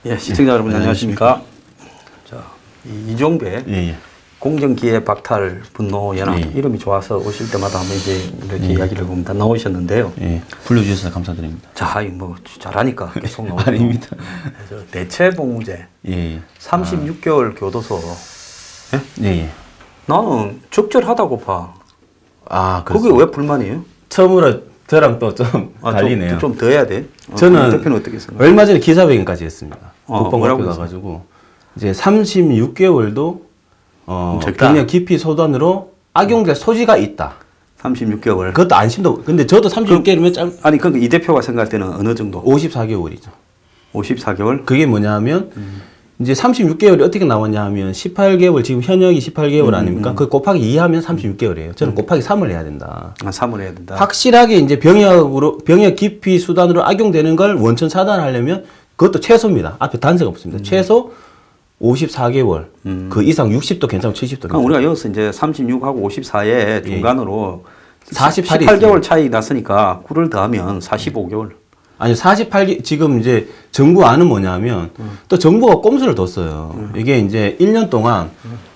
예, 시청자 여러분 안녕하십니까? 자, 이종배 공정기회 박탈 분노 연합 이름이 좋아서 오실 때마다 한번 이제 이렇게 이야기를 봅니다. 나오셨는데요. 불러주셔서 감사드립니다. 자, 뭐 잘하니까 계속 나오죠. 아닙니다. 대체복무제 36개월 교도소. 나는 적절하다고 봐. 그게 왜 불만이에요? 처음으로 저랑 또 좀 달리네요. 좀 더 해야 돼. 저는 대표는 어떻게 생각해요? 얼마 전에 기사회견까지 했습니다. 국방부에 가가지고 이제 36개월도 병력 기피 소단으로 악용될 소지가 있다. 36개월. 그것도 안심도. 근데 저도 36개월이면 아니 그러니까 이 대표가 생각할 때는 어느 정도? 54개월이죠. 54개월? 그게 뭐냐면 이제 36개월이 어떻게 나왔냐 하면 18개월, 지금 현역이 18개월 아닙니까? 그 곱하기 2 하면 36개월이에요. 저는 곱하기 3을 해야 된다. 3을 해야 된다. 확실하게 이제 병역 기피 수단으로 악용되는 걸 원천 차단하려면 그것도 최소입니다. 앞에 단서가 없습니다. 최소 54개월. 그 이상 60도 괜찮고 70도 괜찮고. 우리가 여기서 이제 36하고 54에 중간으로 48이 18개월 차이 났으니까 9를 더하면 45개월. 아니 48개 지금 이제 정부 안은 뭐냐면 또 정부가 꼼수를 뒀어요. 이게 이제 1년 동안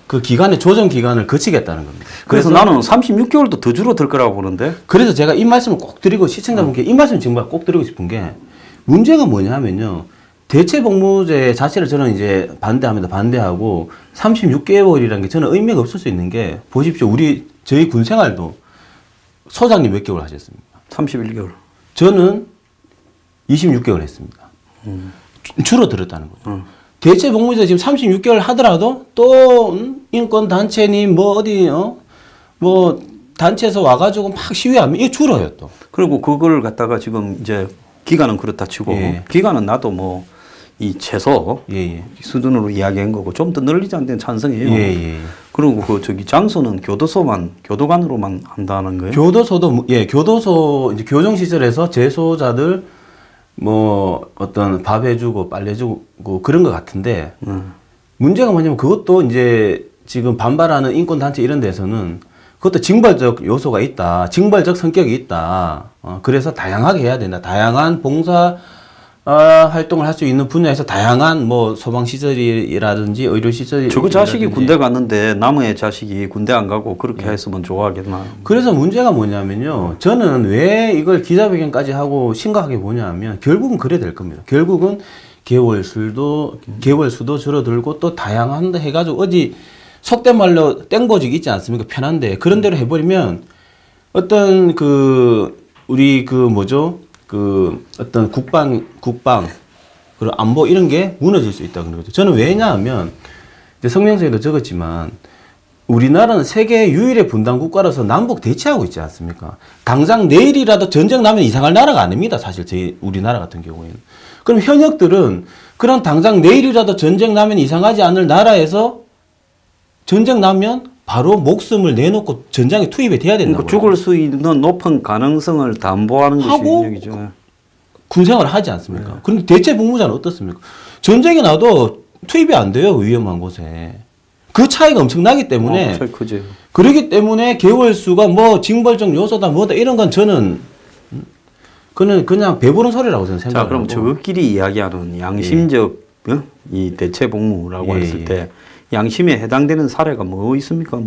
그 기간의 조정 기간을 거치겠다는 겁니다. 그래서 나는 36개월도 더 줄어들 거라고 보는데. 그래서 제가 이 말씀을 꼭 드리고 시청자분께 이 말씀 정말 꼭 드리고 싶은 게 문제가 뭐냐면요. 대체 복무제 자체를 저는 이제 반대합니다. 반대하고 36개월이라는 게 저는 의미가 없을 수 있는 게 보십시오. 저희 군 생활도 소장님 몇 개월 하셨습니까? 31개월. 저는 26개월 했습니다. 줄어들었다는 거죠. 대체 복무제 지금 36개월 하더라도 또 인권단체님 뭐 어디 뭐 단체에서 와가지고 막 시위하면 이게 줄어요 또. 그리고 그걸 갖다가 지금 이제 기간은 그렇다 치고 기간은 나도 뭐 이 최소 수준으로 이야기한 거고 좀 더 늘리지 않는 데는 찬성이에요. 그리고 그 장소는 교도관으로만 한다는 거예요? 교도소도 교도소 이제 교정 시설에서 재소자들 뭐 어떤 밥 해주고 빨래 해주고 그런 것 같은데 문제가 뭐냐면 그것도 이제 지금 반발하는 인권단체 이런 데서는 그것도 징벌적 요소가 있다. 징벌적 성격이 있다. 그래서 다양하게 해야 된다. 다양한 봉사 활동을 할 수 있는 분야에서 다양한 뭐 소방시설이라든지 의료시설이 저거 자식이 군대 갔는데 남의 자식이 군대 안 가고 그렇게 했으면 좋아하겠나. 그래서 문제가 뭐냐면요. 저는 왜 이걸 기자회견까지 하고 심각하게 보냐면 결국은 그래 될 겁니다. 결국은 개월수도 줄어들고 또 다양한 해가지고 어디 속된 말로 땡보직이 있지 않습니까? 편한데 그런 대로 해버리면 어떤 우리 어떤 국방, 그리고 안보 이런 게 무너질 수 있다고 그러거든요. 저는 왜냐하면, 이제 성명서에도 적었지만, 우리나라는 세계 유일의 분단 국가로서 남북 대치하고 있지 않습니까? 당장 내일이라도 전쟁 나면 이상할 나라가 아닙니다. 사실 우리나라 같은 경우에는. 그럼 현역들은 그런 당장 내일이라도 전쟁 나면 이상하지 않을 나라에서 전쟁 나면 바로 목숨을 내놓고 전장에 투입이 돼야 된다고. 죽을 수 있는 높은 가능성을 담보하는 것이 능력이죠. 군생활을 하지 않습니까? 그런데 대체 복무자는 어떻습니까? 전쟁이 나도 투입이 안 돼요. 위험한 곳에. 그 차이가 엄청나기 때문에. 차이 크지. 그렇기 때문에 개월수가 뭐 징벌적 요소다 뭐다 이런 건 저는 그냥 배부른 소리라고 저는 생각합니다. 자, 그럼 저끼리 이야기하는 양심적 이 대체 복무라고 했을 때 양심에 해당되는 사례가 뭐 있습니까?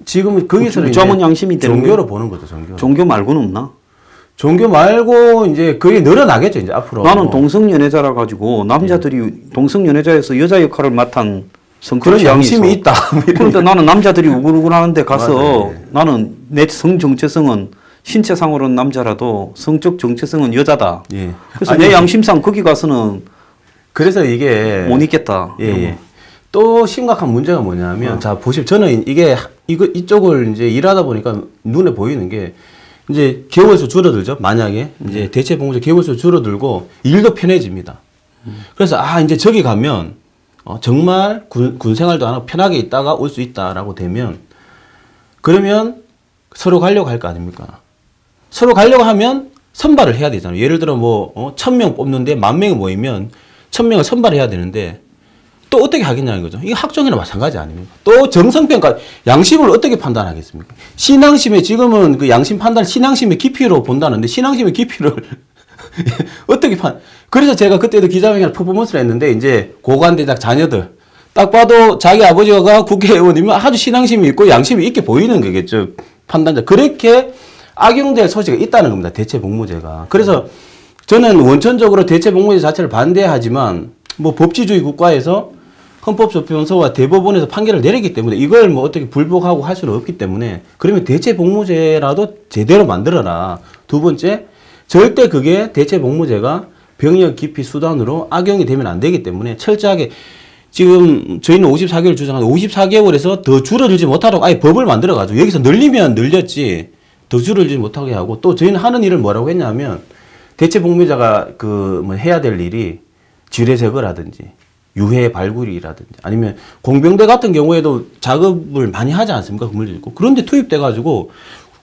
지금 거기서는 점은 양심이 되는 종교로 보는 거죠. 종교 말고는 없나? 종교 말고 이제 그게 늘어나겠죠. 이제 앞으로. 나는 동성연애자라 가지고 남자들이 동성연애자에서 여자 역할을 맡은 그런 양심이 있다. 그런데 나는 남자들이 우글우글하는데 가서 나는 내 성 정체성은 신체상으로는 남자라도 성적 정체성은 여자다. 그래서 내 양심상 거기 가서는 그래서 이게 못 있겠다. 또 심각한 문제가 뭐냐면, 자, 보십시오. 저는 이쪽을 이제 일하다 보니까 눈에 보이는 게, 이제 개월수 줄어들죠. 만약에, 이제 대체 복무제 개월수 줄어들고, 일도 편해집니다. 그래서, 이제 저기 가면, 정말 군 생활도 안 하고 편하게 있다가 올 수 있다라고 되면, 그러면 서로 가려고 할 거 아닙니까? 서로 가려고 하면 선발을 해야 되잖아요. 예를 들어 1000명 뽑는데 10,000명이 모이면 1000명을 선발해야 되는데, 또 어떻게 하겠냐는 거죠. 이게 학종이나 마찬가지 아닙니까? 또 정성평가, 양심을 어떻게 판단하겠습니까? 신앙심에 지금은 그 양심 판단을 신앙심의 깊이로 본다는데 신앙심의 깊이를 어떻게 그래서 제가 그때도 기자회견 퍼포먼스를 했는데, 이제 고관대작 자녀들. 딱 봐도 자기 아버지가 국회의원이면 아주 신앙심이 있고 양심이 있게 보이는 거겠죠. 판단자. 그렇게 악용될 소지가 있다는 겁니다. 대체복무제가. 그래서 저는 원천적으로 대체복무제 자체를 반대하지만, 뭐 법치주의 국가에서 헌법재판소와 대법원에서 판결을 내렸기 때문에 이걸 뭐 어떻게 불복하고 할 수는 없기 때문에, 그러면 대체복무제라도 제대로 만들어라. 두 번째, 절대 그게 대체복무제가 병역 기피 수단으로 악용이 되면 안 되기 때문에 철저하게, 지금 저희는 54개월 주장하는데 54개월에서 더 줄어들지 못하도록 아예 법을 만들어가지고, 여기서 늘리면 늘렸지 더 줄어들지 못하게 하고, 또 저희는 하는 일을 뭐라고 했냐면, 대체복무자가 뭐 해야 될 일이 지뢰 제거라든지 유해 발굴이라든지, 아니면 공병대 같은 경우에도 작업을 많이 하지 않습니까? 건물도. 그런데 투입돼가지고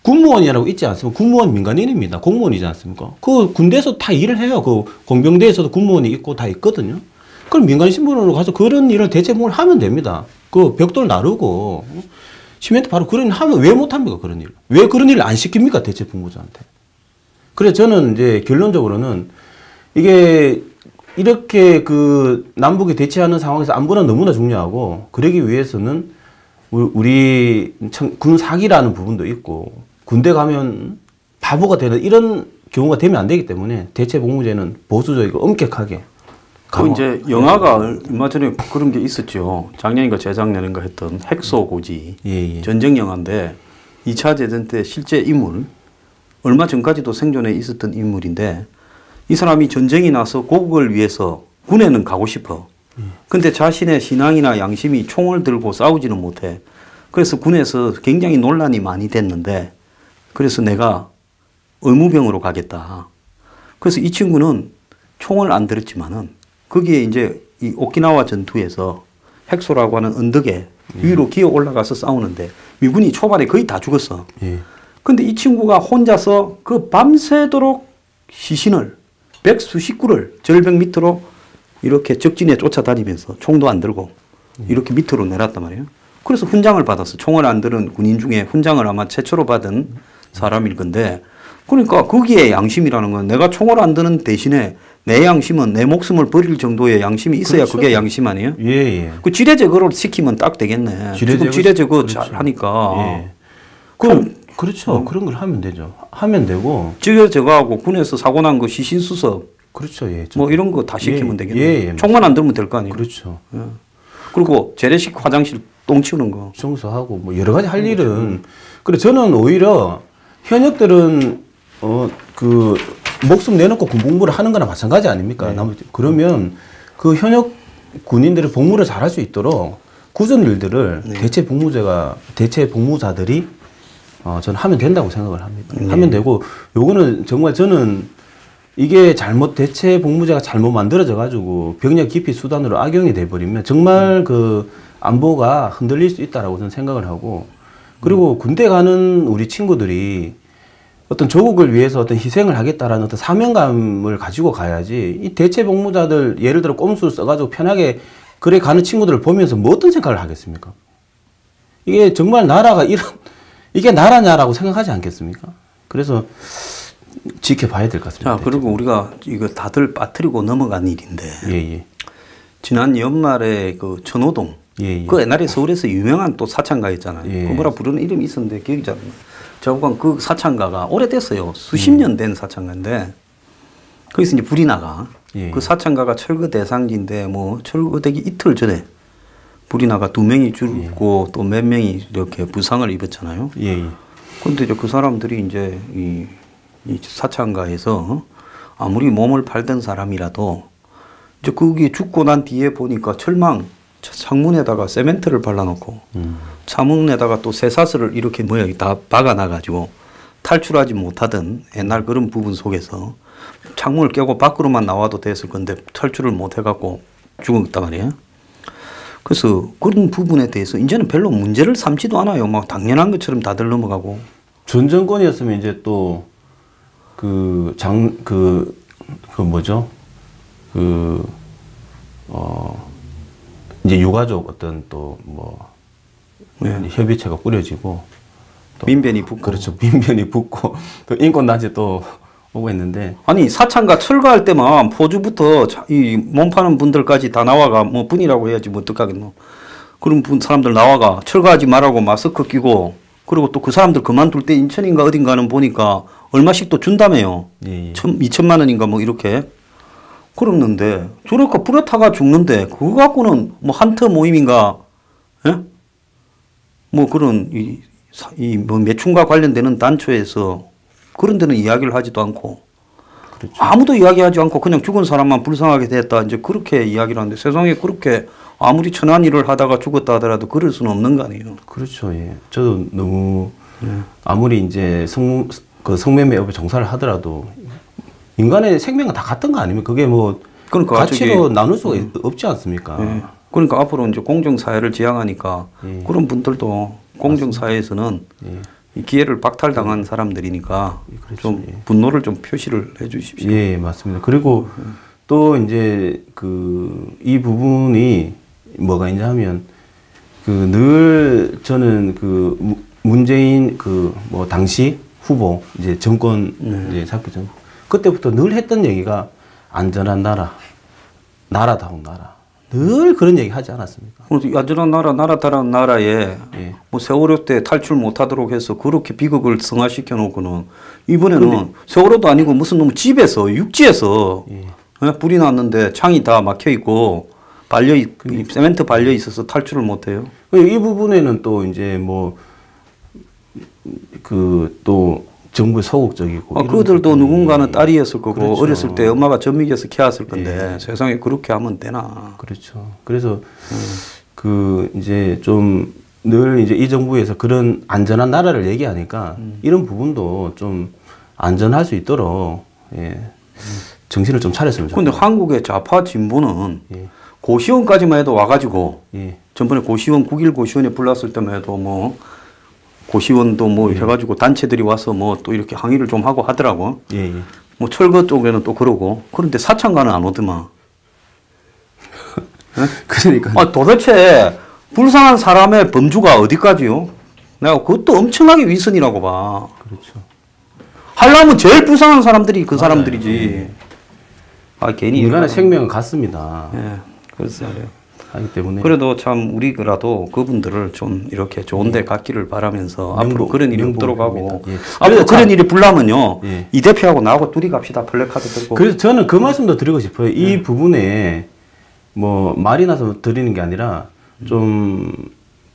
군무원이라고 있지 않습니까? 군무원 민간인입니다. 공무원이지 않습니까? 그 군대에서 다 일을 해요. 그 공병대에서도 군무원이 있고 다 있거든요. 그럼 민간 신분으로 가서 그런 일을 대체복무를 하면 됩니다. 그 벽돌 나르고 시멘트 바로 그런 일 하면 왜 못합니까? 그런 일. 왜 그런 일을 안 시킵니까? 대체복무자한테. 그래서 저는 이제 결론적으로는 이게 이렇게 그 남북이 대치하는 상황에서 안보는 너무나 중요하고, 그러기 위해서는 우리 군 사기라는 부분도 있고, 군대 가면 바보가 되는 이런 경우가 되면 안 되기 때문에 대체복무제는 보수적이고 엄격하게. 그 이제 영화가 얼마 전에 그런 게 있었죠. 작년인가 재작년인가 했던 핵소고지. 전쟁 영화인데 2차 대전 때 실제 인물, 얼마 전까지도 생존해 있었던 인물인데, 이 사람이 전쟁이 나서 고국을 위해서 군에는 가고 싶어. 근데 자신의 신앙이나 양심이 총을 들고 싸우지는 못해. 그래서 군에서 굉장히 논란이 많이 됐는데, 그래서 내가 의무병으로 가겠다. 그래서 이 친구는 총을 안 들었지만은 거기에 이제 이 오키나와 전투에서 핵소라고 하는 언덕에 위로 기어 올라가서 싸우는데 미군이 초반에 거의 다 죽었어. 근데 이 친구가 혼자서 그 밤새도록 시신을 100수십 구를 절벽 밑으로 이렇게 적진에 쫓아다니면서 총도 안 들고 이렇게 밑으로 내렸단 말이에요. 그래서 훈장을 받았어. 총을 안 들은 군인 중에 훈장을 아마 최초로 받은 사람일 건데, 그러니까 거기에 양심이라는 건, 내가 총을 안 드는 대신에 내 양심은 내 목숨을 버릴 정도의 양심이 있어야 그렇죠. 그게 양심 아니에요? 그 지뢰 제거를 시키면 딱 되겠네. 지금 지뢰 제거 그렇죠. 잘 하니까. 그렇죠. 그런 걸 하면 되죠. 하면 되고. 지뢰 제거하고 군에서 사고 난 거 시신 수습. 그렇죠. 뭐 이런 거 다 시키면 되겠네. 총만 안 들면 될 거 아니에요? 그렇죠. 그리고 재래식 화장실 똥 치우는 거. 청소하고 뭐 여러 가지 할 일은. 그래 저는 오히려 현역들은 그 목숨 내놓고 군복무를 하는 거나 마찬가지 아닙니까? 그러면 그 현역 군인들의 복무를 잘할 수 있도록 굳은 일들을 대체복무자들이 저는 하면 된다고 생각을 합니다. 하면 되고, 요거는 정말 저는 이게 대체복무제가 잘못 만들어져 가지고 병력 기피 수단으로 악용이 돼 버리면 정말 그 안보가 흔들릴 수 있다라고 저는 생각을 하고, 그리고 군대 가는 우리 친구들이 어떤 조국을 위해서 어떤 희생을 하겠다라는 어떤 사명감을 가지고 가야지, 이 대체복무자들 예를 들어 꼼수를 써가지고 편하게 그래 가는 친구들을 보면서 뭐 어떤 생각을 하겠습니까? 이게 정말 나라가 이게 나라냐라고 생각하지 않겠습니까? 그래서 지켜봐야 될 것 같습니다. 자, 그리고 우리가 이거 다들 빠뜨리고 넘어간 일인데, 지난 연말에 그 천호동, 그 옛날에 서울에서 유명한 또 사창가 있잖아요. 그 뭐라 부르는 이름이 있었는데 기억이 잘 안 나요. 저건 그 사창가가 오래됐어요. 수십 년 된 사창가인데, 거기서 이제 불이 나가. 그 사창가가 철거 대상지인데, 뭐 철거되기 이틀 전에 불이 나가 2명이 죽고 또 몇 명이 이렇게 부상을 입었잖아요. 그런데 이제 그 사람들이 이제 이 사창가에서 아무리 몸을 팔던 사람이라도 이제 거기 죽고 난 뒤에 보니까 창문에다가 세멘트를 발라놓고 창문에다가 또 쇠사슬을 이렇게 다 박아놔가지고 탈출하지 못하던 옛날 그런 부분 속에서 창문을 깨고 밖으로만 나와도 됐을 건데 탈출을 못 해갖고 죽었단 말이에요. 그래서 그런 부분에 대해서 이제는 별로 문제를 삼지도 않아요. 막 당연한 것처럼 다들 넘어가고. 전 정권이었으면 이제 또 이제 유가족 어떤 또 뭐 협의체가 꾸려지고 또 민변이 붙고. 그렇죠. 민변이 붙고 또 인권단체 또 오고 했는데. 아니, 사창가 철거할 때만 포주부터 이 몸 파는 분들까지 다 나와가 뭐 분이라고 해야지 뭐 어떡하겠노. 그런 사람들 나와가 철거하지 말라고 마스크 끼고 그리고 또 그 사람들 그만둘 때 인천인가 어딘가는 보니까 얼마씩 또 준다며요. 2천만 원인가 뭐 이렇게. 그랬는데 저렇게 불에 타가 죽는데 그거 갖고는 뭐 한터 모임인가 예? 뭐 그런 뭐 매춘과 관련되는 단체에서 그런 데는 이야기를 하지도 않고 그렇죠. 아무도 이야기하지 않고 그냥 죽은 사람만 불쌍하게 됐다 이제 그렇게 이야기를 하는데 세상에 그렇게 아무리 천한 일을 하다가 죽었다 하더라도 그럴 수는 없는 거 아니에요. 그렇죠. 예. 저도 너무 아무리 이제 성매매 업에 종사를 하더라도 인간의 생명은 다 같은 거 아닙니까? 그게 뭐 그러니까 가치로 나눌 수가 없지 않습니까? 예. 그러니까 앞으로 이제 공정사회를 지향하니까 그런 분들도 공정사회에서는 이 기회를 박탈당한 사람들이니까 그렇죠. 좀 분노를 좀 표시를 해 주십시오. 예, 맞습니다. 그리고 또 이제 이 부분이 뭐가 있냐 하면 늘 저는 문재인 뭐 당시 후보 이제 정권 이제 잡기 전 그때부터 늘 했던 얘기가 안전한 나라, 나라다운 나라. 늘 그런 얘기 하지 않았습니까? 안전한 나라, 나라다운 나라에 뭐 세월호 때 탈출 못하도록 해서 그렇게 비극을 성화시켜 놓고는 이번에는 세월호도 아니고 무슨 놈 집에서 육지에서 불이 났는데 창이 다 막혀 있고 세멘트 발려 있어서 탈출을 못해요. 이 부분에는 또 이제 뭐 또 정부의 소극적이고 그들도 누군가는 딸이었을 거고 그렇죠. 어렸을 때 엄마가 젖먹여서 키웠을 건데 세상에 그렇게 하면 되나? 그렇죠. 그래서 이제 좀 늘 이제 이 정부에서 그런 안전한 나라를 얘기하니까 이런 부분도 좀 안전할 수 있도록 정신을 좀 차렸으면 좋겠어요. 그런데 한국의 좌파 진보는 고시원까지만 해도 와가지고 전번에 고시원 9.1 고시원에 불났을 때만 해도 뭐 고시원도 뭐 해가지고 단체들이 와서 뭐 또 이렇게 항의를 좀 하고 하더라고. 뭐 철거 쪽에는 또 그러고. 그런데 사창가는 안 오더만. 그러니까. 도대체 불쌍한 사람의 범주가 어디까지요? 내가 그것도 엄청나게 위선이라고 봐. 그렇죠. 하려면 제일 불쌍한 사람들이 그 사람들이지. 괜히. 인간의 생명은 같습니다. 그래서 하기 때문에 그래도 참 우리라도 그분들을 좀 이렇게 좋은데 갔기를 바라면서 앞으로 그런 일이 없도록 하고 앞으로 그런 일이 불나면요 이 대표하고 나하고 둘이 갑시다 플래카드 들고. 그래서 저는 그 말씀도 드리고 싶어요. 이 부분에 뭐 말이 나서 드리는 게 아니라 좀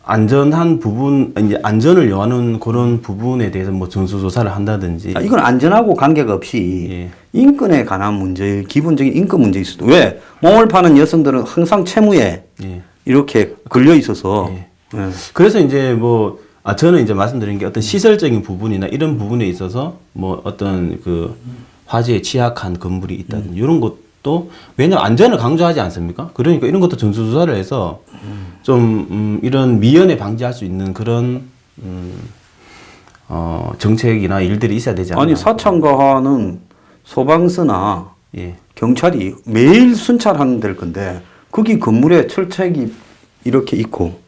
안전한 부분 이제 안전을 요하는 그런 부분에 대해서 뭐 전수조사를 한다든지 이건 안전하고 관계가 없이 인권에 관한 문제, 기본적인 인권 문제 있어도 왜 몸을 파는 여성들은 항상 채무에 이렇게 걸려 있어서 그래서 이제 뭐 저는 이제 말씀드린 게 어떤 시설적인 부분이나 이런 부분에 있어서 뭐 어떤 화재에 취약한 건물이 있다든지 이런 것도 왜냐면 안전을 강조하지 않습니까? 그러니까 이런 것도 전수조사를 해서 좀 이런 미연에 방지할 수 있는 그런 정책이나 일들이 있어야 되지 않나. 아니 사창가는 소방서나 경찰이 매일 순찰하는 데일 건데 거기 건물에 철책이 이렇게 있고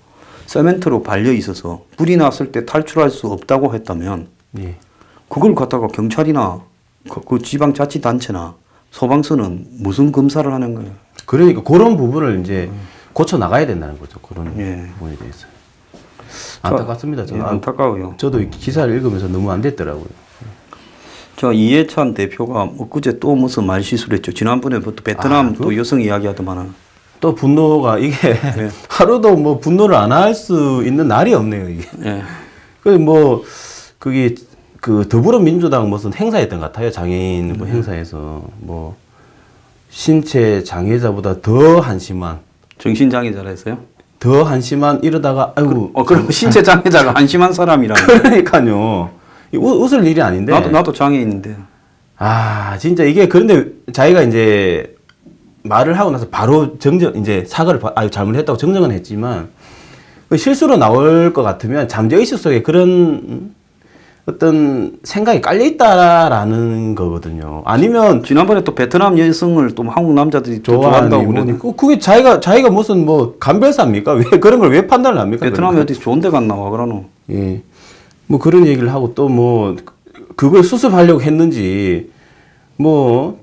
세멘트로 발려 있어서 불이 났을 때 탈출할 수 없다고 했다면 그걸 갖다가 경찰이나 그 지방자치단체나 소방서는 무슨 검사를 하는 거예요? 그러니까 그런 부분을 이제 고쳐 나가야 된다는 거죠. 그런 부분에 대해서. 안타깝습니다. 저는. 안타까워요. 저도 기사를 읽으면서 너무 안 됐더라고요. 이해찬 대표가 엊그제 또 무슨 말실수를 했죠. 지난번에부터 베트남 또 여성 이야기 하더만은. 또 분노가 이게 하루도 뭐 분노를 안 할 수 있는 날이 없네요. 이게. 뭐 그게 더불어민주당 무슨 행사였던 것 같아요. 장애인 뭐 행사에서 뭐 신체 장애자보다 더 한심한 정신장애자라 했어요? 더 한심한 이러다가 아이고 그럼 신체 장애자가 한심한 사람이라는 그러니까요. 웃을 일이 아닌데. 나도 장애인인데. 진짜 이게 그런데 자기가 이제 말을 하고 나서 바로 이제 사과를 잘못했다고 정정은 했지만 실수로 나올 것 같으면 잠재의식 속에 그런 어떤 생각이 깔려 있다라는 거거든요. 아니면 지난번에 또 베트남 여성을 또 한국 남자들이 좋아한다고 그러는데 그게 자기가 무슨 뭐 감별사입니까? 왜 그런 걸 왜 판단을 합니까? 베트남에 어디 좋은 데 갔나 와 그러노? 뭐 그런 얘기를 하고 또 뭐 그걸 수습하려고 했는지 뭐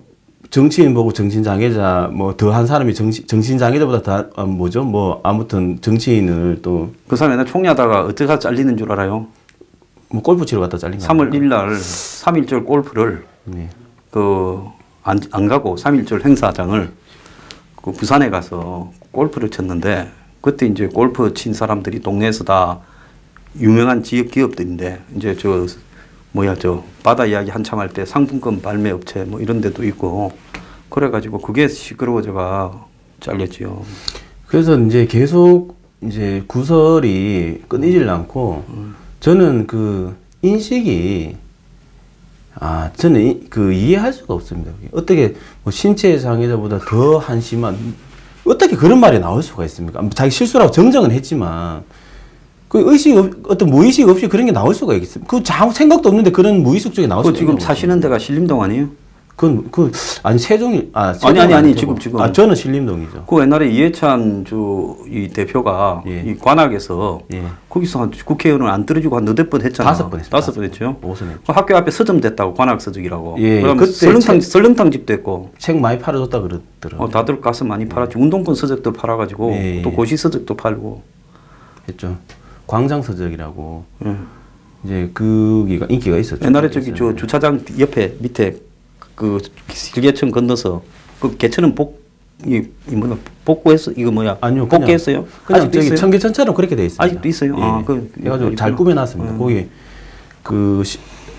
정치인 보고 정신장애자 뭐 더한 사람이 정신장애자보다 더 뭐죠? 뭐 아무튼 정치인을 또 그 사람 옛날 총리하다가 어떻게 잘리는 줄 알아요? 뭐 골프 치러 갔다 잘린 거 3월 1일 날 3.1절 골프를 네. 안 가고 3.1절 행사장을 그 부산에 가서 골프를 쳤는데 그때 이제 골프 친 사람들이 동네에서 다 유명한 지역 기업들인데 이제 저 바다 이야기 한참 할 때 상품권 발매 업체 뭐 이런 데도 있고 그래가지고 그게 시끄러워져가 잘렸지요. 그래서 이제 계속 이제 구설이 끊이질 않고 저는 그 인식이 저는 그 이해할 수가 없습니다. 어떻게 뭐 신체 장애자보다 더 한심한 어떻게 그런 말이 나올 수가 있습니까? 자기 실수라고 정정은 했지만 그 어떤 무의식 없이 그런 게 나올 수가 있습니까? 그 아무 생각도 없는데 그런 무의식 쪽에 나올 수가 있는 지금 사시는 데가 신림동 아니에요? 아니 세종이 아니 지금 저는 신림동이죠. 그 옛날에 이해찬 이 대표가 예. 이 관악에서 예. 거기서 한 국회의원을 안 떨어지고 한 너댓 번 했잖아. 5번 했어요. 5번 했죠. 5번 했죠. 그 학교 앞에 서점됐다고 관악 서적이라고. 예. 그다음 설렁탕 집도 했고. 책 많이 팔아줬다 그러더라고요. 다들 가서 많이 팔았지. 운동권 서적도 팔아가지고 예. 또 고시 서적도 팔고 했죠. 광장 서적이라고. 예. 이제 그기가 인기가 있었죠. 옛날에 저기 저 주차장 옆에 밑에 그 길개천 건너서 그 개천은 복구했어 이거 뭐야? 아니요. 복귀했어요? 그냥 아직도 저기 있어요? 청계천처럼 그렇게 돼 있어요. 아직도 있어요. 예. 그래가지고 잘 꾸며놨습니다. 거기 그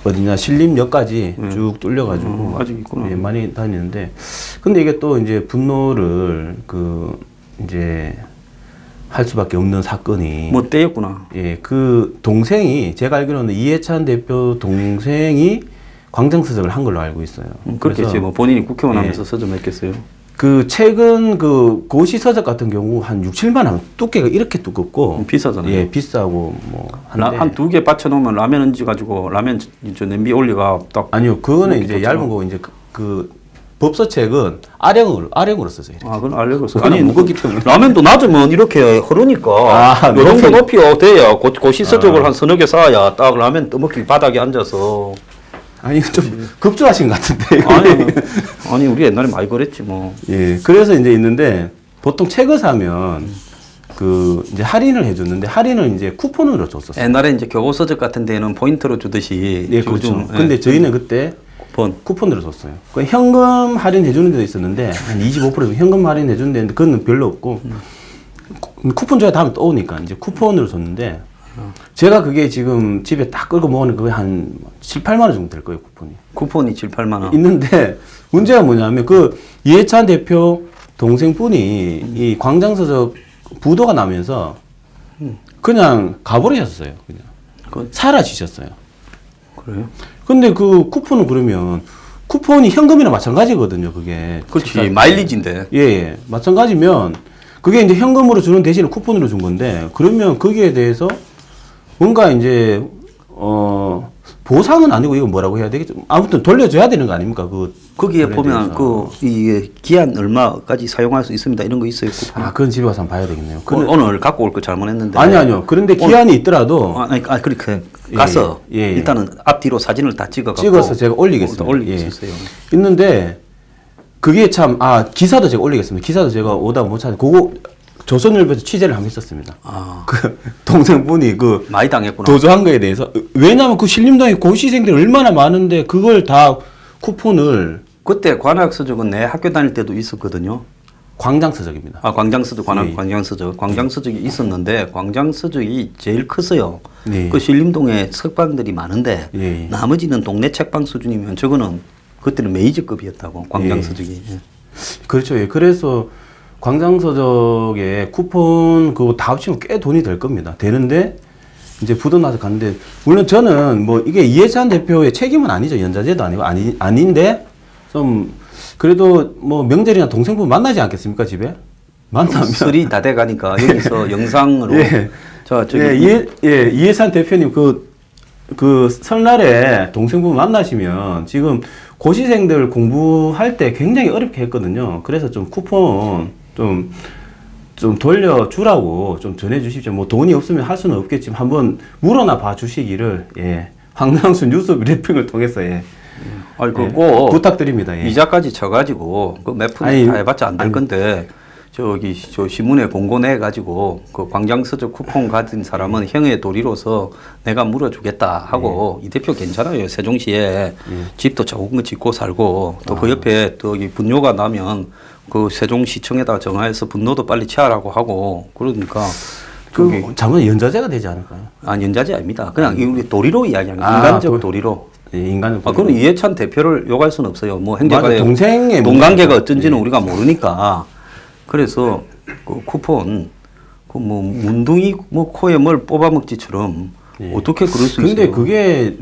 어디냐 신림역까지 쭉 뚫려가지고 아직 있구나. 예, 많이 다니는데 근데 이게 또 이제 분노를 이제 할 수밖에 없는 사건이 뭐 때였구나. 예, 그 동생이 제가 알기로는 이해찬 대표 동생이 광장서적을 한 걸로 알고 있어요. 그렇겠지. 뭐 본인이 국회의원 예. 하면서 서점 했겠어요. 그 최근 그 고시서적 같은 경우 한 6, 7만 원 두께가 이렇게 두껍고 비싸잖아요. 예, 비싸고 뭐 한 2개 받쳐놓으면 라면 얹어 가지고 라면 저 냄비 올리가 딱. 아니요, 그거는 이제 얇은 거고 이제 그 법서책은 아령으로 써서 이렇게. 그건 알려줬어. 아니 무겁기 때문에 라면도 낮으면 이렇게 흐르니까 요 정도 높이가 돼야 고시 서적을 한 서너 개 쌓아야 딱 라면 떠먹기 바닥에 앉아서. 아니 좀 급조하신 것 같은데. 아니 우리 옛날에 많이 그랬지 뭐. 예, 그래서 이제 있는데 보통 책을 사면 그 이제 할인을 해줬는데 할인을 이제 쿠폰으로 줬었어요. 옛날에 이제 교보 서적 같은 데는 포인트로 주듯이. 예, 그렇죠. 근데 저희는 그때 쿠폰으로 줬어요. 그 현금 할인해 주는 데도 있었는데 한 25% 현금 할인해 주는 데인데 그건 별로 없고 쿠폰 줘야 다음에 또 오니까 이제 쿠폰으로 줬는데 제가 그게 지금 집에 딱 끌고 먹으면 그게 한 7, 8만 원 정도 될 거예요, 쿠폰이. 쿠폰이 7, 8만 원. 있는데 문제가 뭐냐면 그 이해찬 대표 동생분이 이 광장서적 부도가 나면서 그냥 가버리셨어요. 그냥 사라지셨어요. 그래요? 근데 그 쿠폰은 그러면 쿠폰이 현금이랑 마찬가지거든요, 그게. 그렇지. 마일리지인데. 예. 마찬가지면 그게 이제 현금으로 주는 대신에 쿠폰으로 준 건데 그러면 거기에 대해서 뭔가 이제 보상은 아니고 이거 뭐라고 해야 되겠죠? 아무튼 돌려줘야 되는 거 아닙니까? 거기에 보면 이게 기한 얼마까지 사용할 수 있습니다. 이런 거 있어요. 쿠폰. 그건 집에 가서 한번 봐야 되겠네요. 오늘 갖고 올 거 잘못했는데. 아니요. 그런데 기한이 있더라도 그렇게 가서 일단은 앞뒤로 사진을 다 찍어서 제가 올리겠습니다. 올리겠어요. 있는데 그게 참 기사도 제가 올리겠습니다. 기사도 제가 오다 못 찾아. 그거 조선일보에서 취재를 한번 했었습니다. 그 동생분이 많이 당했구나. 도주한 거에 대해서. 왜냐하면 그 신림동에 고시생들이 얼마나 많은데 그걸 다 쿠폰을. 그때 관악서적은 내 학교 다닐 때도 있었거든요. 광장서적입니다. 광장서적, 광장서적. 광장서적이 있었는데 광장서적이 제일 컸어요. 네. 그 신림동에 석방들이 많은데 나머지는 동네 책방 수준이면 저거는 그때는 메이저급이었다고 광장서적이. 그렇죠. 그래서 광장서적에 쿠폰 그거 다 합치면 꽤 돈이 될 겁니다. 되는데 이제 부도나서 갔는데 물론 저는 뭐 이게 이해찬 대표의 책임은 아니죠. 연좌제도 아니고 아닌데 좀 그래도 뭐 명절이나 동생분 만나지 않겠습니까, 집에? 만나면 술이 다 돼가니까 여기서 영상으로. 이해찬 대표님 그 설날에 동생분 만나시면 지금 고시생들 공부할 때 굉장히 어렵게 했거든요. 그래서 좀 쿠폰 좀 돌려주라고 좀 전해주십시오. 뭐 돈이 없으면 할 수는 없겠지만 한번 물어나 봐 주시기를 황명수 뉴스 브리핑을 통해서 아니 그거 부탁드립니다. 예. 이자까지 쳐가지고 그 몇 푼 다 해봤자 안 될 건데 저 신문에 공고 내 가지고 그 광장서적 쿠폰 가진 사람은 형의 도리로서 내가 물어주겠다 하고 이 대표 괜찮아요. 세종시에 집도 좋은 거 짓고 살고 또 그 옆에 또 분뇨가 나면 그 세종시청에다 전화해서 분노도 빨리 취하라고 하고 그러니까. 그 잘못 연좌제가 되지 않을까요? 아니 연좌제 아닙니다. 그냥 우리 도리로 이야기하는 인간적 도리로. 예, 인간적 도리로. 그럼 이해찬 대표를 욕할 수는 없어요. 뭐 행제가의 동생의 동관계가 어쩐지는 우리가 모르니까. 그래서 그 쿠폰 그 뭐 문둥이 뭐 코에 뭘 뽑아먹지처럼 어떻게 그럴 수 있어요? 근데 그게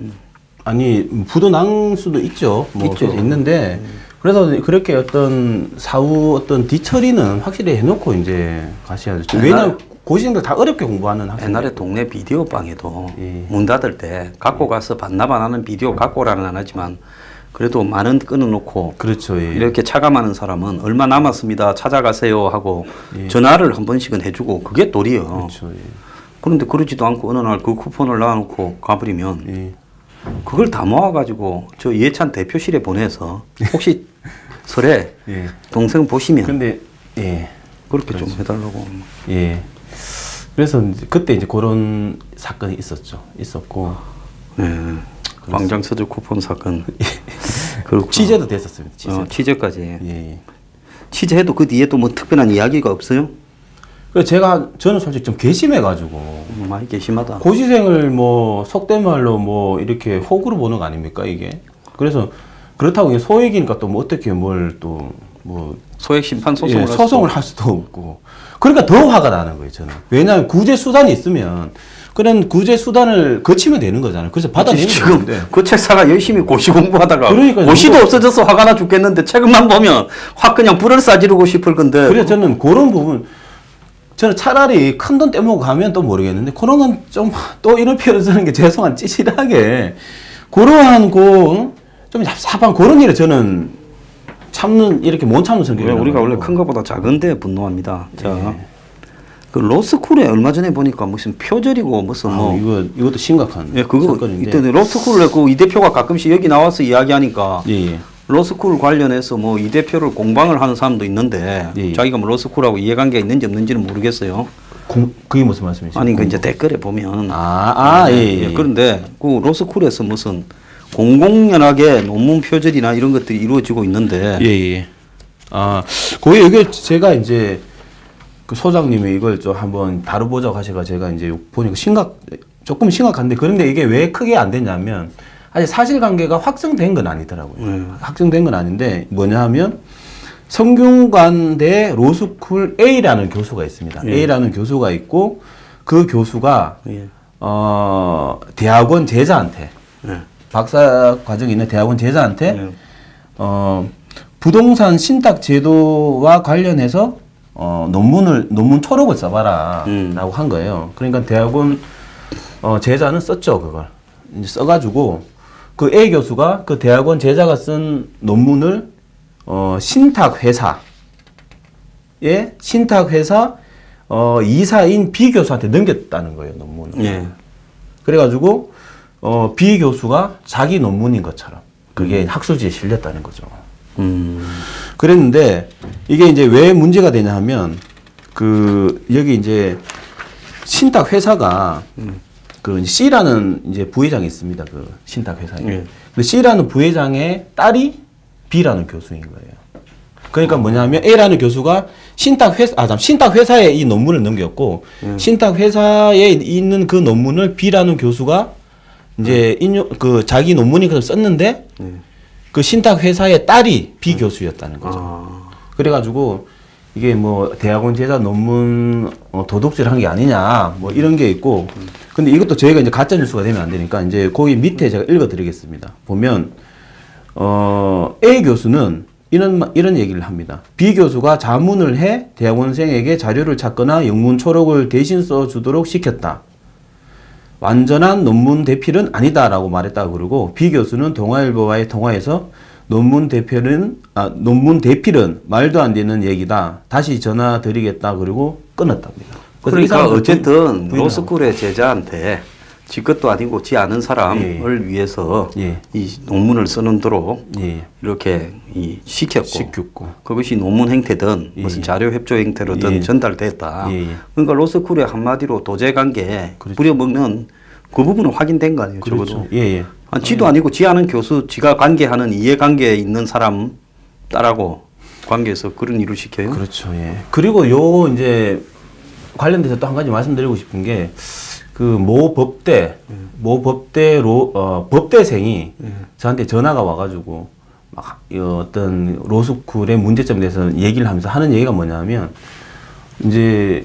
아니 부도난 수도 있죠. 뭐 있죠. 있는데 그래서 그렇게 어떤 사후 어떤 뒤처리는 확실히 해놓고 이제 가셔야 되죠. 왜냐면 고시생들 다 어렵게 공부하는 학생. 옛날에 동네 비디오 방에도 문 닫을 때 갖고 가서 반납 안 하는 비디오 갖고 오라는 안 하지만 그래도 만원 끊어놓고 그렇죠. 예. 이렇게 차감하는 사람은 얼마 남았습니다. 찾아가세요 하고 전화를 한 번씩은 해주고 그게 도리요. 그렇죠. 예. 그런데 그러지도 않고 어느 날 그 쿠폰을 놔놓고 가버리면 그걸 다 모아가지고 저 이해찬 대표실에 보내서 혹시 설에 동생 보시면 근데 그렇게 그렇죠. 좀 해달라고. 예. 그래서 그때 이제 그런 사건이 있었고. 광장서적 쿠폰 사건. 취재도 됐었습니다. 취재까지. 취재해도 그 뒤에 또 뭐 특별한 이야기가 없어요? 그래서 저는 솔직히 좀 괘씸해가지고. 많이 괘씸하다. 고시생을 뭐 속된 말로 뭐 이렇게 호구로 보는 거 아닙니까 이게? 그래서 그렇다고 이게 소액이니까 또 뭐 어떻게 뭘 또 뭐 소액 심판 소송을 소송을 할 수도 없고. 그러니까 더 화가 나는 거예요 저는. 왜냐하면 구제 수단이 있으면 그런 구제 수단을 거치면 되는 거잖아요. 그래서 받아내면 되는데. 그 책사가 열심히 고시 공부하다가 고시도 없어져서 화가 나 죽겠는데 책만 보면 확 그냥 불을 싸지르고 싶을 건데. 그래서 저는 그런 부분 저는 차라리 큰 돈 떼먹고 가면 또 모르겠는데 그런 건 좀 또 이런 표현을 쓰는 게 죄송한 찌질하게 그러한 좀 얍삽한 그런 일을 저는 이렇게 못 참는 성격이에요. 우리가 원래 큰 것보다 작은데 분노합니다. 자, 그 로스쿨에 얼마 전에 보니까 무슨 표절이고 무슨 이것도 심각한 사건인데. 이때 로스쿨을 했고 이 대표가 가끔씩 여기 나와서 이야기하니까 로스쿨 관련해서 뭐 이 대표를 공방을 하는 사람도 있는데 자기가 뭐 로스쿨하고 이해관계가 있는지 없는지는 모르겠어요. 그게 무슨 말씀이시죠? 아니 그 이제 댓글에 보면 그런데 그 로스쿨에서 무슨 공공연하게 논문 표절이나 이런 것들이 이루어지고 있는데 거기 이게 제가 이제 그 소장님이 이걸 좀 한번 다뤄보자고 하셔가 제가 이제 보니까 조금 심각한데 그런데 이게 왜 크게 안 됐냐면 아직 사실관계가 확정된 건 아니더라고요. 확정된 건 아닌데 뭐냐 하면 성균관대 로스쿨 A라는 교수가 있습니다. A라는 교수가 있고 그 교수가 대학원 제자한테 박사 과정에 있는 대학원 제자한테 부동산 신탁 제도와 관련해서 논문 초록을 써봐라 라고 한 거예요. 그러니까 대학원 제자는 썼죠. 그걸 이제 써가지고 그 A 교수가 그 대학원 제자가 쓴 논문을 신탁회사 이사인 B 교수한테 넘겼다는 거예요. 논문을. 그래가지고 B 교수가 자기 논문인 것처럼 그게 학술지에 실렸다는 거죠. 그랬는데 이게 이제 왜 문제가 되냐 하면 여기 이제 신탁 회사가 그 C라는 이제 부회장이 있습니다. 그 신탁 회사에. 근데 C라는 부회장의 딸이 B라는 교수인 거예요. 그러니까 뭐냐면 A라는 교수가 신탁 회사에 이 논문을 넘겼고 신탁 회사에 있는 그 논문을 B라는 교수가 이제 자기 논문이 그래서 썼는데 그 신탁 회사의 딸이 B 교수였다는 거죠. 그래가지고 이게 뭐 대학원 제자 논문 도둑질한 게 아니냐 뭐 이런 게 있고 근데 이것도 저희가 이제 가짜 뉴스가 되면 안 되니까 이제 거기 밑에 제가 읽어드리겠습니다. 보면 A 교수는 이런 얘기를 합니다. B 교수가 자문을 해 대학원생에게 자료를 찾거나 영문 초록을 대신 써주도록 시켰다. 완전한 논문 대필은 아니다라고 말했다고 그러고 B 교수는 동아일보와의 통화에서 논문 대필은 말도 안 되는 얘기다. 다시 전화 드리겠다 그리고 끊었답니다. 그러니까 어쨌든 로스쿨의 제자한테 지 것도 아니고 지 아는 사람을 위해서 이 논문을 쓰는 도록 이렇게 시켰고 그것이 논문 형태든 무슨 자료 협조 형태로든 전달됐다. 그러니까 로스쿨의 한마디로 도제관계 부려먹는 그 부분은 확인된 거 아니에요. 그렇죠. 적어도. 지도 아니고 지 아는 교수, 지가 관계하는 이해관계에 있는 사람 따라고 관계에서 그런 일을 시켜요. 그렇죠. 그리고 요 이제 관련돼서 또 한 가지 말씀드리고 싶은 게 그 모 법대생이 저한테 전화가 와가지고 막 어떤 로스쿨의 문제점에 대해서 얘기를 하면서 하는 얘기가 뭐냐면 이제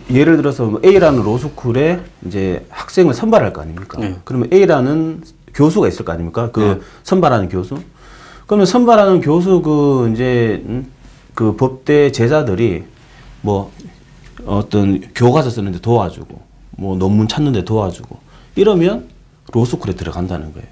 예를 들어서 A라는 로스쿨에 이제 학생을 선발할 거 아닙니까? 그러면 A라는 교수가 있을 거 아닙니까? 그 선발하는 교수. 그러면 선발하는 교수 그 법대 제자들이 뭐 어떤 교과서 쓰는데 도와주고 뭐 논문 찾는데 도와주고 이러면 로스쿨에 들어간다는 거예요.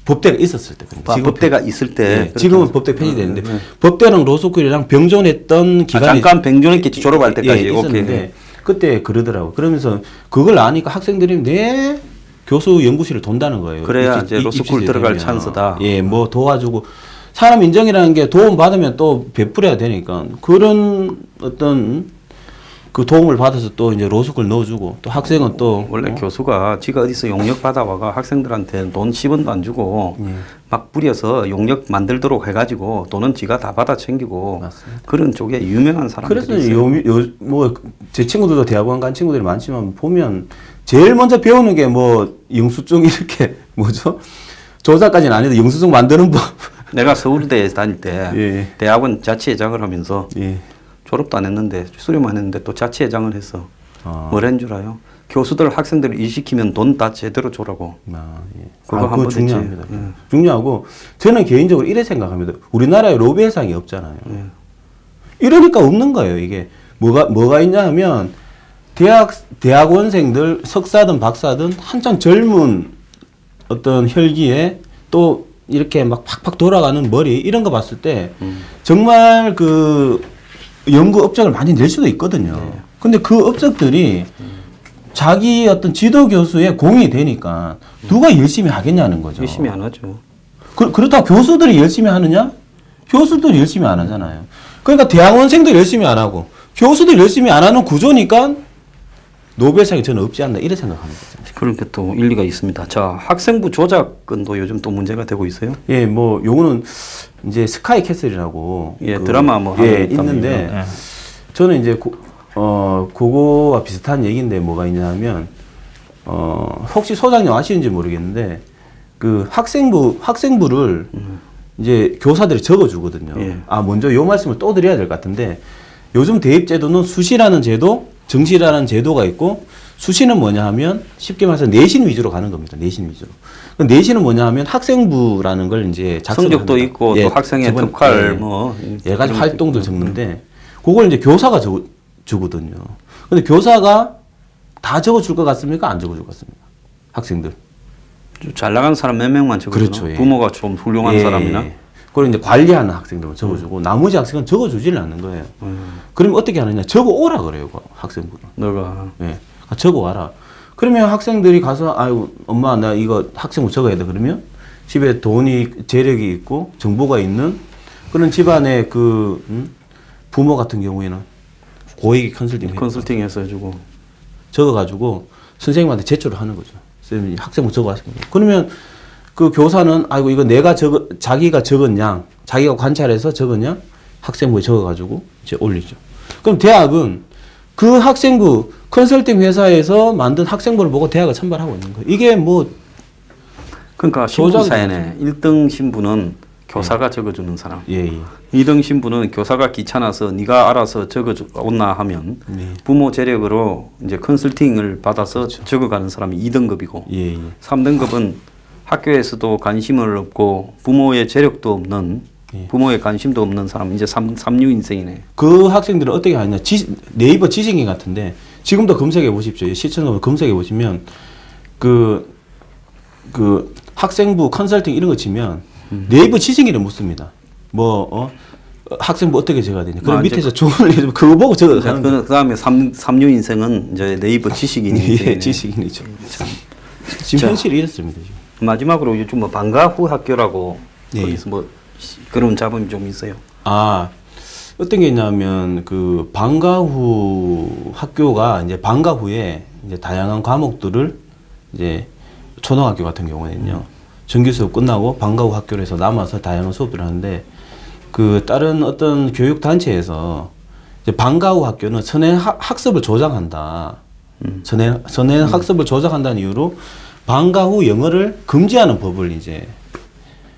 법대가 있었을 때. 지금 법대가 있을 때. 지금은 법대 폐지됐는데 법대랑 로스쿨이랑 병존했던 기간이 잠깐 병존했겠지. 졸업할 때까지. 있었는데 그때 그러더라고. 그러면서 그걸 아니까 학생들이 내 교수 연구실을 돈다는 거예요. 그래야 이제 로스쿨 들어갈 찬스다. 뭐 도와주고 사람 인정이라는 게 도움 받으면 또 베풀어야 되니까 그런 어떤 그 도움을 받아서 또 이제 로스쿨 넣어주고 또 학생은 또 원래 교수가 지가 어디서 용역 받아와가 학생들한테 돈 10원도 안 주고 막 부려서 용역 만들도록 해가지고 돈은 지가 다 받아 챙기고 맞습니다. 그런 쪽에 유명한 사람들이 그래서 있어요. 뭐 제 친구들도 대학원 간 친구들이 많지만 보면 제일 먼저 배우는 게 뭐 영수증 이렇게 뭐죠? 조사까지는 아니어도 영수증 만드는 법. 내가 서울대에 다닐 때 대학원 자치회장을 하면서 졸업도 안 했는데 수료만 했는데 또 자치회장을 했어. 뭘 한 줄 알아요? 교수들 학생들을 일시키면 돈 다 제대로 줘라고. 그거 중요합니다. 중요하고 저는 개인적으로 이래 생각합니다. 우리나라에 로비회상이 없잖아요. 이러니까 없는 거예요. 이게 뭐가 있냐 하면 대학원생들 석사든 박사든 한창 젊은 어떤 혈기에 또 이렇게 막 팍팍 돌아가는 머리 이런 거 봤을 때 정말 그 연구 업적을 많이 낼 수도 있거든요. 근데 그 업적들이 자기 어떤 지도 교수의 공이 되니까 누가 열심히 하겠냐는 거죠. 열심히 안 하죠. 그렇다고 교수들이 열심히 하느냐? 교수들이 열심히 안 하잖아요. 그러니까 대학원생도 열심히 안 하고 교수들 열심히 안 하는 구조니까 노벨상이 저는 없지 않나 이렇게 생각합니다. 그렇게 또 일리가 있습니다. 자, 학생부 조작건도 요즘 또 문제가 되고 있어요? 뭐 요거는 이제 스카이 캐슬이라고 드라마 뭐 있는데 저는 이제 그거와 비슷한 얘기인데 뭐가 있냐면 혹시 소장님 아시는지 모르겠는데 그 학생부를 이제 교사들이 적어주거든요. 먼저 요 말씀을 또 드려야 될 것 같은데 요즘 대입제도는 수시라는 제도, 정시라는 제도가 있고 수시는 뭐냐 하면 쉽게 말해서 내신 위주로 가는 겁니다. 내신 위주로. 내신은 뭐냐 하면 학생부라는 걸 이제 성적도 합니다. 있고 또 학생의 특활 뭐 여러 가지 활동들 적는데 그걸 이제 교사가 주거든요. 근데 교사가 다 적어줄 것 같습니까? 안 적어줄 것 같습니까? 학생들. 잘 나가는 사람 몇 명만 적어주나? 그렇죠. 부모가 좀 훌륭한 사람이나? 그걸 이제 관리하는 학생들만 적어주고 나머지 학생은 적어주지를 않는 거예요. 그러면 어떻게 하느냐? 적어오라 그래요. 학생부는. 너가. 적어와라. 그러면 학생들이 가서 아유 엄마 나 이거 학생부 적어야 돼. 그러면 집에 돈이 재력이 있고 정보가 있는 그런 집안의 그 부모 같은 경우에는 고액의 컨설팅해서 해주고 적어가지고 선생님한테 제출을 하는 거죠. 선생님이 학생부 적어왔습니다. 그러면 그 교사는 아이고 이거 자기가 적은 양, 자기가 관찰해서 적은 양 학생부에 적어가지고 이제 올리죠. 그럼 대학은 그 학생부 컨설팅 회사에서 만든 학생부를 보고 대학을 선발하고 있는 거예요. 이게 뭐 그러니까 신분사연에 1등 신분은 교사가 적어주는 사람. 2등 신분은 교사가 귀찮아서 네가 알아서 적어온나 하면 부모 재력으로 이제 컨설팅을 받아서 적어가는 사람이 2등급이고 3등급은 학교에서도 관심을 없고 부모의 재력도 없는 부모의 관심도 없는 사람 이제 3류 인생이네. 그 학생들은 어떻게 하냐? 네이버 지식인 같은데 지금도 검색해 보십시오. 시청자분 검색해 보시면 그 학생부 컨설팅 이런 거 치면 네이버 지식인을 묻습니다. 학생부 어떻게 적어야 되냐. 그럼 밑에서 조언을 해주면 그거 보고 적어가는 거예요. 그 다음에 3류 인생은 이제 네이버 지식인 인생. 예, 지식인이죠. 지금 현실이 이렇습니다. 지금. 마지막으로 요즘 뭐 방과 후 학교라고 예. 거기서 뭐 그런 잡음이 좀 있어요. 아, 어떤 게 있냐면 그 방과 후 학교가 이제 방과 후에 이제 다양한 과목들을 이제 초등학교 같은 경우에는요. 정규 수업 끝나고 방과 후 학교로 해서 남아서 다양한 수업들을 하는데 그 다른 어떤 교육 단체에서 이제 방과 후 학교는 선행 학습을 조장한다. 선행 학습을 조장한다는 이유로 방과 후 영어를 금지하는 법을 이제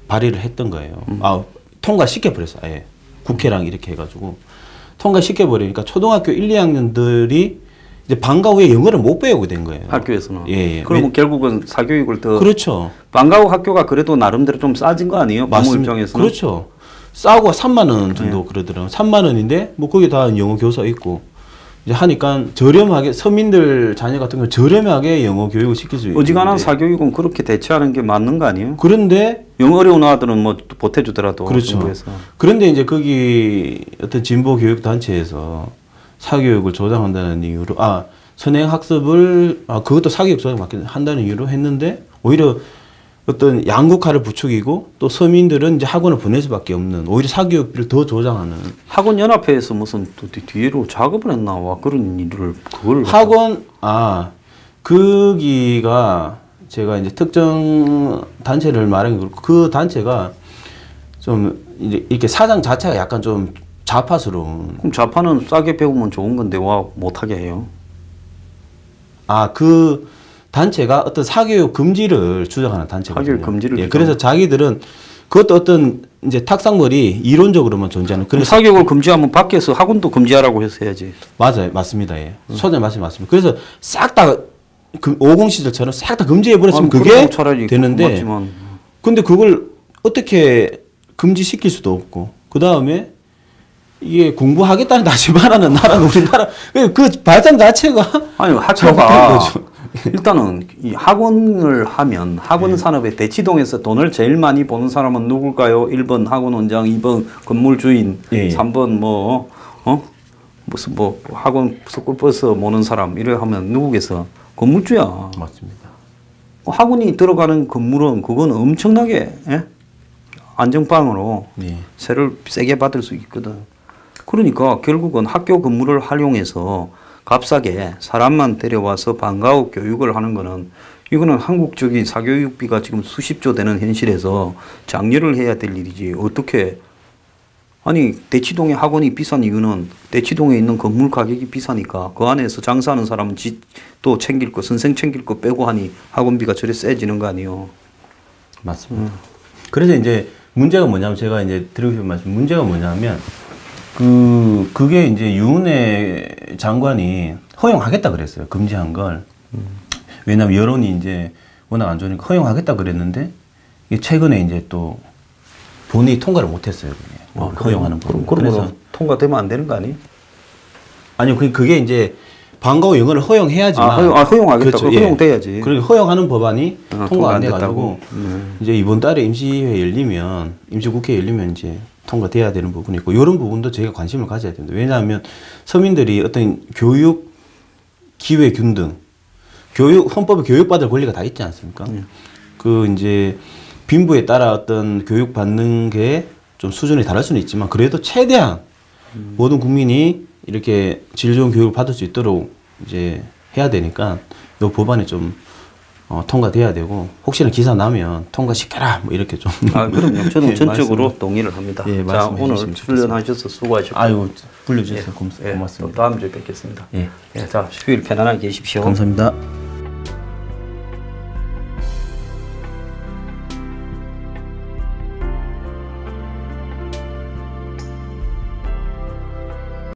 발의를 했던 거예요. 아, 통과시켜 버렸어요. 아예. 국회랑 이렇게 해가지고 통과시켜 버리니까 초등학교 1, 2학년들이 이제 방과 후에 영어를 못 배우게 된 거예요. 학교에서는. 예, 예. 그러면 결국은 사교육을 더. 그렇죠. 방과 후 학교가 그래도 나름대로 좀 싸진 거 아니에요? 부모 입장에서는. 그렇죠. 싸고 3만 원 정도 그러더라고요. 3만 원인데 뭐 거기 다 영어 교사 있고 이제 하니까 저렴하게 서민들 자녀 같은 경우 저렴하게 영어 교육을 시킬 수 있는. 어지간한 사교육은 그렇게 대체하는 게 맞는 거 아니에요? 그런데 영어 어려운 아들은 뭐 보태주더라도. 그렇죠. 정부에서. 그런데 이제 거기 어떤 진보 교육 단체에서 사교육을 조장한다는 이유로 선행 학습을 그것도 사교육 조장 한다는 이유로 했는데 오히려 어떤 양극화를 부추기고 또 서민들은 이제 학원을 보낼 수밖에 없는 오히려 사교육비를 더 조장하는. 학원 연합회에서 무슨 또 뒤로 작업을 했나 와 그런 일을 그걸 학원 거기가 제가 이제 특정 단체를 말한 게 그렇고 그 단체가 좀 이제 이렇게 사장 자체가 약간 좀 좌파스러운. 그럼 좌파는 싸게 배우면 좋은 건데 와 못하게 해요. 그 단체가 어떤 사교육 금지를 주장하는 단체거든요. 사교육 금지를. 예, 그래서 자기들은 그것도 어떤 이제 탁상머리 이론적으로만 존재하는. 그래서 사교육을 금지하면 밖에서 학원도 금지하라고 해야지. 맞아요, 맞습니다. 예, 소장님 말씀 맞습니다. 그래서 싹 다 50 시절처럼 싹 다 금지해 버렸으면 그게 되는데. 맞지만. 근데 그걸 어떻게 금지시킬 수도 없고 그 다음에 이게 공부하겠다는 다시 말하는 나라는 우리나라 그 발상 자체가 아니 학교가 일단은 이 학원을 하면 학원 산업의 대치동에서 돈을 제일 많이 버는 사람은 누굴까요? 1번 학원 원장, 2번 건물 주인, 3번 무슨 학원 스쿨버스 모는 사람 이래 하면 누구겠어? 건물주야. 맞습니다. 학원이 들어가는 건물은 그건 엄청나게 안정빵으로 세를 세게 받을 수 있거든. 그러니까 결국은 학교 건물을 활용해서 값싸게 사람만 데려와서 방과 후 교육을 하는 거는 이거는 한국적인 사교육비가 지금 수십조 되는 현실에서 장려를 해야 될 일이지. 어떻게 아니 대치동의 학원이 비싼 이유는 대치동에 있는 건물 가격이 비싸니까 그 안에서 장사하는 사람은 또 챙길 거 선생 챙길 거 빼고 하니 학원비가 저래 세지는 거 아니에요. 맞습니다. 그래서 이제 문제가 뭐냐면 제가 이제 드리고 싶은 말씀 문제가 뭐냐면 그게 이제 유은혜 장관이 허용하겠다 그랬어요. 금지한 걸. 왜냐면 여론이 이제 워낙 안 좋으니까 허용하겠다 그랬는데 이게 최근에 이제 또 본회의 통과를 못했어요. 허용하는 법. 그래서 통과되면 안 되는 거 아니? 아니요, 그게 이제 방과 후 영어를 허용해야지만. 허용하겠다. 그렇죠. 허용돼야지. 그리고 허용하는 법안이 통과 안 돼가지고 이제 이번 달에 임시회 열리면 임시국회 열리면 이제 통과돼야 되는 부분이 있고 이런 부분도 저희가 관심을 가져야 됩니다. 왜냐하면 서민들이 어떤 교육 기회 균등, 헌법에 교육받을 권리가 다 있지 않습니까? 그 이제 빈부에 따라 어떤 교육 받는 게 좀 수준이 다를 수는 있지만 그래도 최대한 모든 국민이 이렇게 질 좋은 교육을 받을 수 있도록 이제 해야 되니까 이 법안이 좀 통과돼야 되고 혹시나 기사 나면 통과시켜라 뭐 이렇게 좀. 그럼요. 저는 전적으로 동의를 합니다. 자, 오늘 출연하셔서 수고하셨고. 아유, 불러주셔서 고맙습니다. 또 다음 주에 뵙겠습니다. 자, 휴일 편안하게 계십시오. 감사합니다.